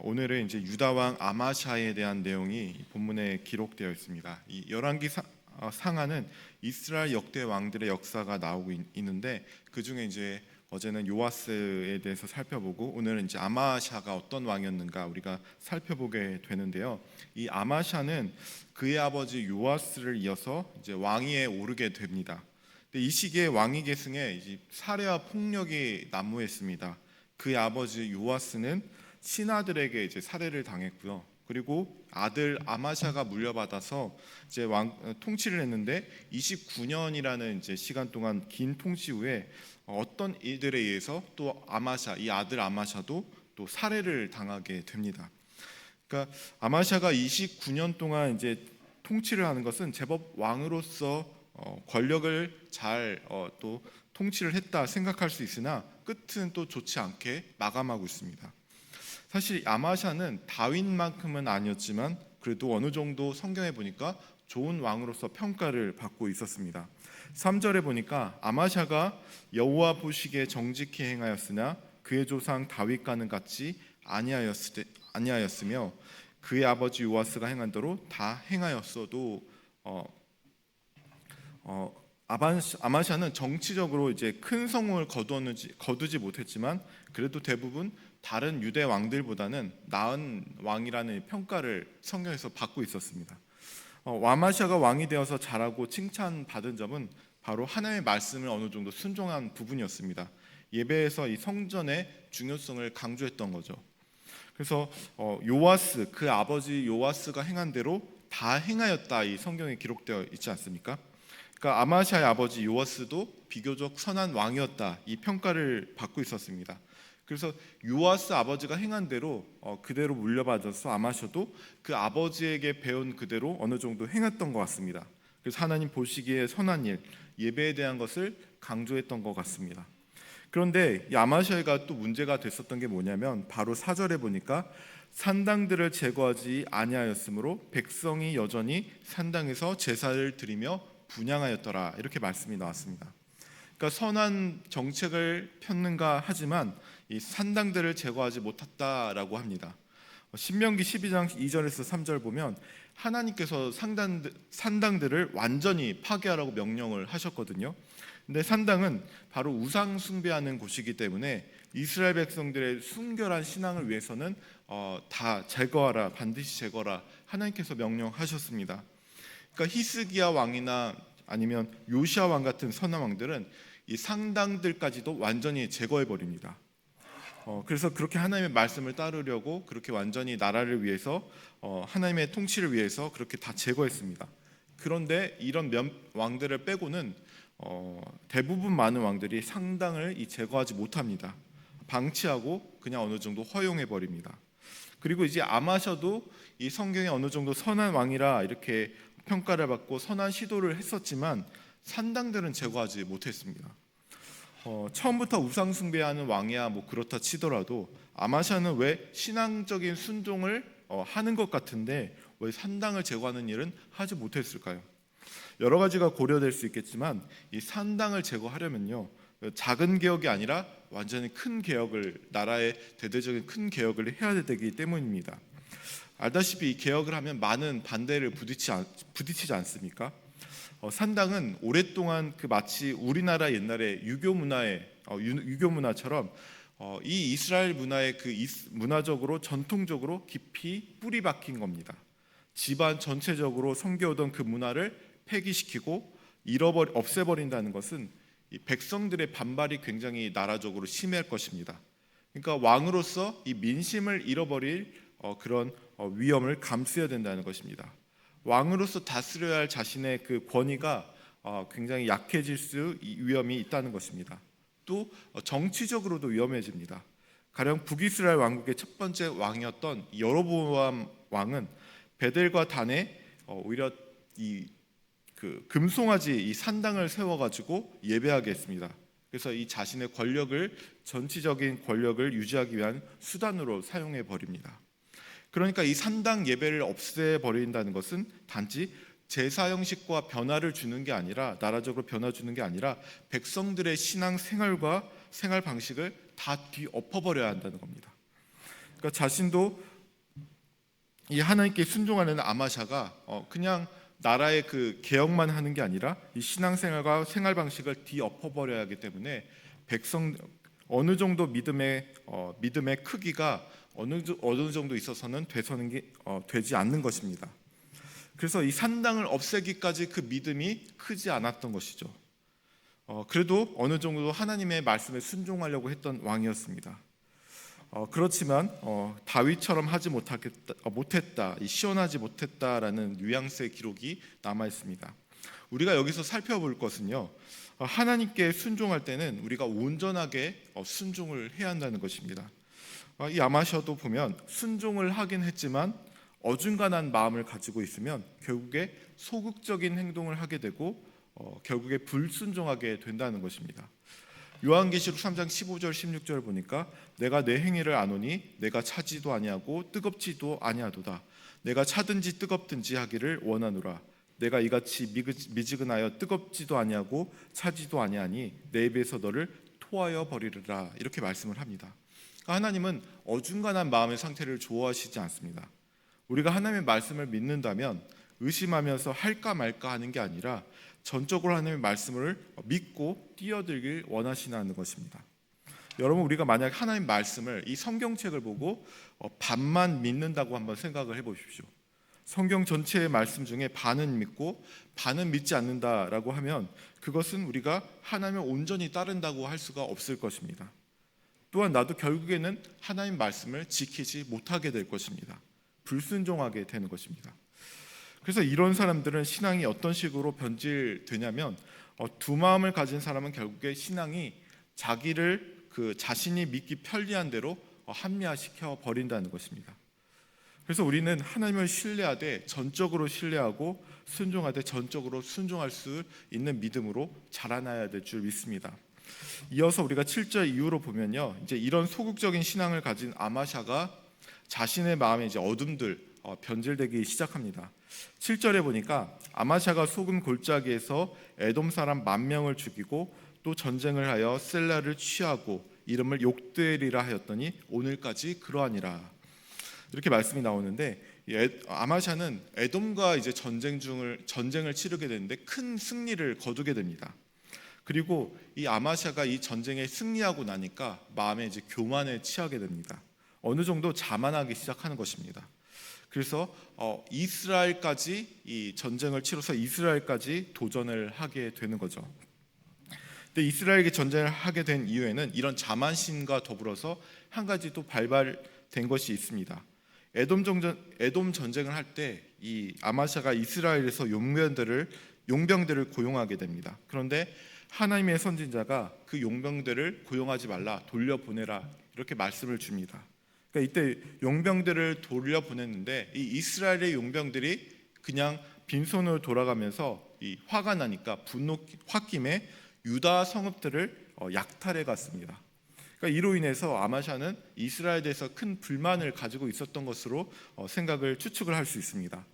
오늘은 이제 유다 왕 아마샤에 대한 내용이 본문에 기록되어 있습니다. 이 열왕기 상하는 이스라엘 역대 왕들의 역사가 나오고 있는데, 그 중에 이제 어제는 요아스에 대해서 살펴보고 오늘은 이제 아마샤가 어떤 왕이었는가 우리가 살펴보게 되는데요. 이 아마샤는 그의 아버지 요아스를 이어서 이제 왕위에 오르게 됩니다. 근데 이 시기에 왕위 계승에 이제 살해와 폭력이 난무했습니다. 그의 아버지 요아스는 신하들에게 이제 살해를 당했고요. 그리고 아들 아마샤가 물려받아서 이제 왕 통치를 했는데 29년이라는 이제 시간 동안 긴 통치 후에 어떤 일들에 의해서 또 아마샤, 이 아들 아마샤도 또 살해를 당하게 됩니다. 그러니까 아마샤가 29년 동안 이제 통치를 하는 것은 제법 왕으로서 권력을 잘 또 통치를 했다 생각할 수 있으나 끝은 또 좋지 않게 마감하고 있습니다. 사실 아마샤는 다윗만큼은 아니었지만 그래도 어느 정도 성경에 보니까 좋은 왕으로서 평가를 받고 있었습니다. 3절에 보니까 아마샤가 여호와 보시기에 정직히 행하였으나 그의 조상 다윗과는 같지 아니하였으며 그의 아버지 요아스가 행한 대로 다 행하였어도 아마샤는 정치적으로 이제 큰 성공을 거두지 못했지만 그래도 대부분 다른 유대 왕들보다는 나은 왕이라는 평가를 성경에서 받고 있었습니다. 아마샤가 왕이 되어서 잘하고 칭찬받은 점은 바로 하나님의 말씀을 어느 정도 순종한 부분이었습니다. 예배에서 이 성전의 중요성을 강조했던 거죠. 그래서 요아스, 그 아버지 요아스가 행한 대로 다 행하였다, 이 성경에 기록되어 있지 않습니까? 그러니까 아마샤의 아버지 요아스도 비교적 선한 왕이었다, 이 평가를 받고 있었습니다. 그래서 요아스 아버지가 행한 대로 그대로 물려받아서 아마샤도 그 아버지에게 배운 그대로 어느 정도 행했던 것 같습니다. 그래서 하나님 보시기에 선한 일, 예배에 대한 것을 강조했던 것 같습니다. 그런데 이 아마샤가 또 문제가 됐었던 게 뭐냐면 바로 4절에 보니까 산당들을 제거하지 아니하였으므로 백성이 여전히 산당에서 제사를 드리며 분향하였더라, 이렇게 말씀이 나왔습니다. 그러니까 선한 정책을 폈는가 하지만 이 산당들을 제거하지 못했다라고 합니다. 신명기 12장 2절에서 3절 보면 하나님께서 산당들을 완전히 파괴하라고 명령을 하셨거든요. 근데 산당은 바로 우상 숭배하는 곳이기 때문에 이스라엘 백성들의 순결한 신앙을 위해서는 다 제거하라, 반드시 제거하라, 하나님께서 명령하셨습니다. 그러니까 히스기야 왕이나 아니면 요시야 왕 같은 선한 왕들은 이 상당들까지도 완전히 제거해 버립니다. 그래서 그렇게 하나님의 말씀을 따르려고 그렇게 완전히 나라를 위해서 하나님의 통치를 위해서 그렇게 다 제거했습니다. 그런데 이런 왕들을 빼고는 대부분 많은 왕들이 상당을 제거하지 못합니다. 방치하고 그냥 어느 정도 허용해 버립니다. 그리고 이제 아마샤도 이 성경에 어느 정도 선한 왕이라 이렇게 평가를 받고 선한 시도를 했었지만 산당들은 제거하지 못했습니다. 처음부터 우상 숭배하는 왕이야 뭐 그렇다 치더라도 아마샤는 왜 신앙적인 순종을 하는 것 같은데 왜 산당을 제거하는 일은 하지 못했을까요? 여러 가지가 고려될 수 있겠지만 이 산당을 제거하려면요, 작은 개혁이 아니라 완전히 큰 개혁을, 나라의 대대적인 큰 개혁을 해야 되기 때문입니다. 알다시피 이 개혁을 하면 많은 반대를 부딪히지 않습니까? 산당은 오랫동안 그 마치 우리나라 옛날에 유교 문화처럼 이 이스라엘 문화의 그 문화적으로 전통적으로 깊이 뿌리 박힌 겁니다. 집안 전체적으로 섬겨오던 그 문화를 폐기시키고 없애버린다는 것은 이 백성들의 반발이 굉장히 나라적으로 심할 것입니다. 그러니까 왕으로서 이 민심을 잃어버릴 그런 위험을 감수해야 된다는 것입니다. 왕으로서 다스려야 할 자신의 그 권위가 굉장히 약해질 위험이 있다는 것입니다. 또 정치적으로도 위험해집니다. 가령 북이스라엘 왕국의 첫 번째 왕이었던 여로보암 왕은 베델과 단에 오히려 그 금송아지 이 산당을 세워가지고 예배하게 했습니다. 그래서 이 자신의 전치적인 권력을 유지하기 위한 수단으로 사용해 버립니다. 그러니까 이 산당 예배를 없애버린다는 것은 단지 제사 형식과 변화를 주는 게 아니라, 나라적으로 변화 주는 게 아니라 백성들의 신앙 생활과 생활 방식을 다 뒤엎어버려야 한다는 겁니다. 그러니까 자신도 이 하나님께 순종하는 아마샤가 그냥 나라의 그 개혁만 하는 게 아니라 이 신앙생활과 생활 방식을 뒤엎어버려야 하기 때문에 백성 어느 정도 믿음의 크기가 어느 정도 있어서는 되지 않는 것입니다. 그래서 이 산당을 없애기까지 그 믿음이 크지 않았던 것이죠. 그래도 어느 정도 하나님의 말씀에 순종하려고 했던 왕이었습니다. 그렇지만 다윗처럼 하지 못했다, 시원하지 못했다라는 뉘앙스의 기록이 남아 있습니다. 우리가 여기서 살펴볼 것은요, 하나님께 순종할 때는 우리가 온전하게 순종을 해야 한다는 것입니다. 이 아마샤도 보면 순종을 하긴 했지만 어중간한 마음을 가지고 있으면 결국에 소극적인 행동을 하게 되고 결국에 불순종하게 된다는 것입니다. 요한계시록 3장 15절 16절 보니까 내가 내 행위를 아노니 내가 차지도 아니하고 뜨겁지도 아니하도다. 내가 차든지 뜨겁든지 하기를 원하노라. 내가 이같이 미지근하여 뜨겁지도 아니하고 차지도 아니하니 내 입에서 너를 토하여 버리리라. 이렇게 말씀을 합니다. 그러니까 하나님은 어중간한 마음의 상태를 좋아하시지 않습니다. 우리가 하나님의 말씀을 믿는다면 의심하면서 할까 말까 하는 게 아니라 전적으로 하나님의 말씀을 믿고 뛰어들길 원하시는 것입니다. 여러분, 우리가 만약 하나님 말씀을 이 성경책을 보고 반만 믿는다고 한번 생각을 해보십시오. 성경 전체의 말씀 중에 반은 믿고 반은 믿지 않는다라고 하면 그것은 우리가 하나님을 온전히 따른다고 할 수가 없을 것입니다. 또한 나도 결국에는 하나님 말씀을 지키지 못하게 될 것입니다. 불순종하게 되는 것입니다. 그래서 이런 사람들은 신앙이 어떤 식으로 변질되냐면 두 마음을 가진 사람은 결국에 신앙이 자기를 자신이 믿기 편리한 대로 합리화시켜 버린다는 것입니다. 그래서 우리는 하나님을 신뢰하되 전적으로 신뢰하고 순종하되 전적으로 순종할 수 있는 믿음으로 자라나야 될 줄 믿습니다. 이어서 우리가 7절 이후로 보면요, 이제 이런 소극적인 신앙을 가진 아마샤가 자신의 마음에 이제 어둠들 변질되기 시작합니다. 7절에 보니까 아마샤가 소금 골짜기에서 에돔 사람 10,000명을 죽이고 또 전쟁을 하여 셀라를 취하고 이름을 욕되리라 하였더니 오늘까지 그러하니라. 이렇게 말씀이 나오는데 아마샤는 에돔과 이제 전쟁을 치르게 되는데 큰 승리를 거두게 됩니다. 그리고 이 아마샤가 이 전쟁에 승리하고 나니까 마음에 이제 교만에 취하게 됩니다. 어느 정도 자만하기 시작하는 것입니다. 그래서 이스라엘까지 이 전쟁을 치러서 이스라엘까지 도전을 하게 되는 거죠. 근데 이스라엘에게 전쟁을 하게 된 이유에는 이런 자만심과 더불어서 한 가지 또 발발된 것이 있습니다. 에돔 전쟁을 할 때 이 아마샤가 이스라엘에서 용병들을 고용하게 됩니다. 그런데 하나님의 선지자가 그 용병들을 고용하지 말라, 돌려보내라 이렇게 말씀을 줍니다. 그러니까 이때 용병들을 돌려보냈는데 이 이스라엘의 용병들이 그냥 빈손으로 돌아가면서 이 화가 나니까 홧김에 유다 성읍들을 약탈해 갔습니다. 그러니까 이로 인해서 아마샤는 이스라엘에 대해서 큰 불만을 가지고 있었던 것으로 생각을 추측을 할 수 있습니다.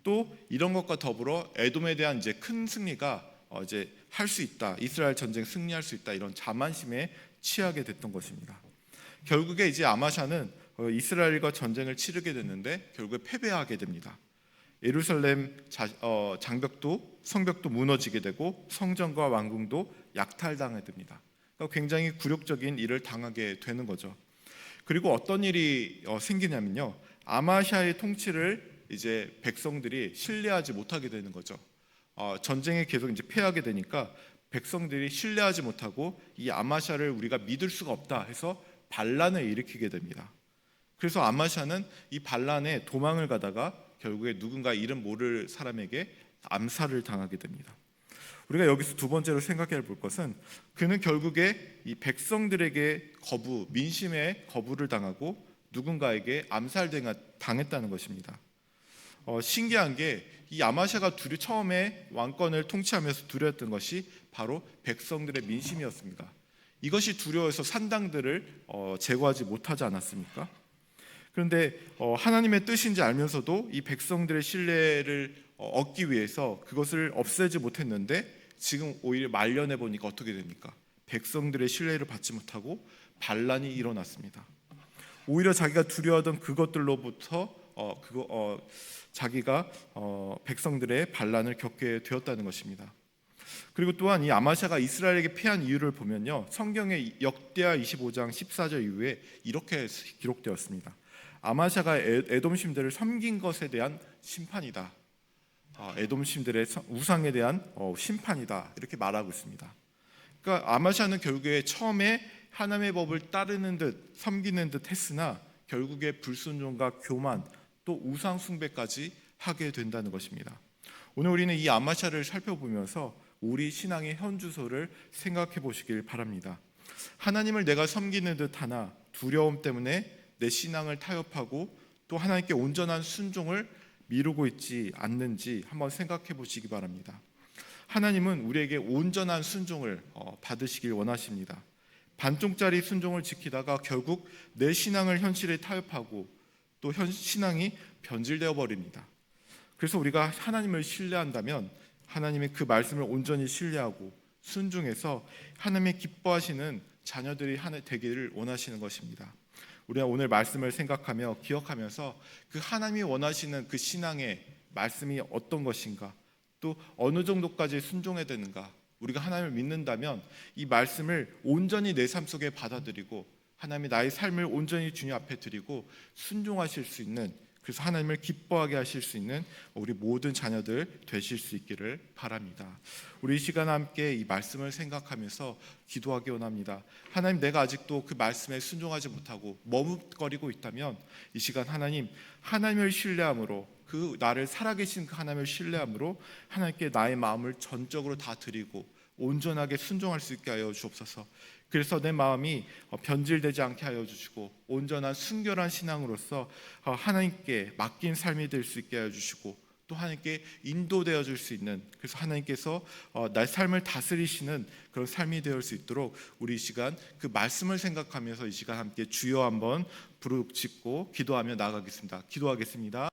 또 이런 것과 더불어 에돔에 대한 이제 큰 승리가 이제 할 수 있다, 이스라엘 전쟁 승리할 수 있다, 이런 자만심에 취하게 됐던 것입니다. 결국에 이제 아마샤는 이스라엘과 전쟁을 치르게 됐는데 결국에 패배하게 됩니다. 예루살렘 성벽도 무너지게 되고 성전과 왕궁도 약탈당하게 됩니다. 그러니까 굉장히 굴욕적인 일을 당하게 되는 거죠. 그리고 어떤 일이 생기냐면요, 아마샤의 통치를 이제 백성들이 신뢰하지 못하게 되는 거죠. 전쟁에 계속 이제 패하게 되니까 백성들이 신뢰하지 못하고 이 아마샤를 우리가 믿을 수가 없다 해서 반란을 일으키게 됩니다. 그래서 아마샤는 이 반란에 도망을 가다가 결국에 누군가 이름 모를 사람에게 암살을 당하게 됩니다. 우리가 여기서 두 번째로 생각해 볼 것은 그는 결국에 이 백성들에게 민심에 거부를 당하고 누군가에게 암살당했다는 것입니다. 신기한 게 이 아마샤가 처음에 왕권을 통치하면서 두려웠던 것이 바로 백성들의 민심이었습니다. 이것이 두려워서 산당들을 제거하지 못하지 않았습니까? 그런데 하나님의 뜻인지 알면서도 이 백성들의 신뢰를 얻기 위해서 그것을 없애지 못했는데 지금 오히려 말년해 보니까 어떻게 됩니까? 백성들의 신뢰를 받지 못하고 반란이 일어났습니다. 오히려 자기가 두려워하던 그것들로부터 자기가 백성들의 반란을 겪게 되었다는 것입니다. 그리고 또한 이 아마샤가 이스라엘에게 패한 이유를 보면요, 성경의 역대하 25장 14절 이후에 이렇게 기록되었습니다. 아마샤가 에돔 신들을 섬긴 것에 대한 심판이다. 에돔 신들의 우상에 대한 심판이다. 이렇게 말하고 있습니다. 그러니까 아마샤는 결국에 처음에 하나님의 법을 따르는 듯 섬기는 듯 했으나 결국에 불순종과 교만 또 우상 숭배까지 하게 된다는 것입니다. 오늘 우리는 이 아마샤를 살펴보면서 우리 신앙의 현주소를 생각해 보시길 바랍니다. 하나님을 내가 섬기는 듯 하나 두려움 때문에 내 신앙을 타협하고 또 하나님께 온전한 순종을 미루고 있지 않는지 한번 생각해 보시기 바랍니다. 하나님은 우리에게 온전한 순종을 받으시길 원하십니다. 반쪽짜리 순종을 지키다가 결국 내 신앙을 현실에 타협하고 또 신앙이 변질되어 버립니다. 그래서 우리가 하나님을 신뢰한다면 하나님의 그 말씀을 온전히 신뢰하고 순종해서 하나님의 기뻐하시는 자녀들이 되기를 원하시는 것입니다. 우리가 오늘 말씀을 생각하며 기억하면서 그 하나님이 원하시는 그 신앙의 말씀이 어떤 것인가, 또 어느 정도까지 순종해야 되는가, 우리가 하나님을 믿는다면 이 말씀을 온전히 내 삶 속에 받아들이고 하나님이 나의 삶을 온전히 주님 앞에 드리고 순종하실 수 있는, 그래서 하나님을 기뻐하게 하실 수 있는 우리 모든 자녀들 되실 수 있기를 바랍니다. 우리 이 시간 함께 이 말씀을 생각하면서 기도하기 원합니다. 하나님, 내가 아직도 그 말씀에 순종하지 못하고 머뭇거리고 있다면 이 시간 하나님을 신뢰함으로, 그 나를 살아계신 그 하나님을 신뢰함으로 하나님께 나의 마음을 전적으로 다 드리고 온전하게 순종할 수 있게 하여 주옵소서. 그래서 내 마음이 변질되지 않게 하여 주시고 온전한 순결한 신앙으로서 하나님께 맡긴 삶이 될 수 있게 하여 주시고 또 하나님께 인도되어 줄 수 있는, 그래서 하나님께서 나의 삶을 다스리시는 그런 삶이 되어 수 있도록 우리 이 시간 그 말씀을 생각하면서 이 시간 함께 주여 한번 부르짖고 기도하며 나아가겠습니다. 기도하겠습니다.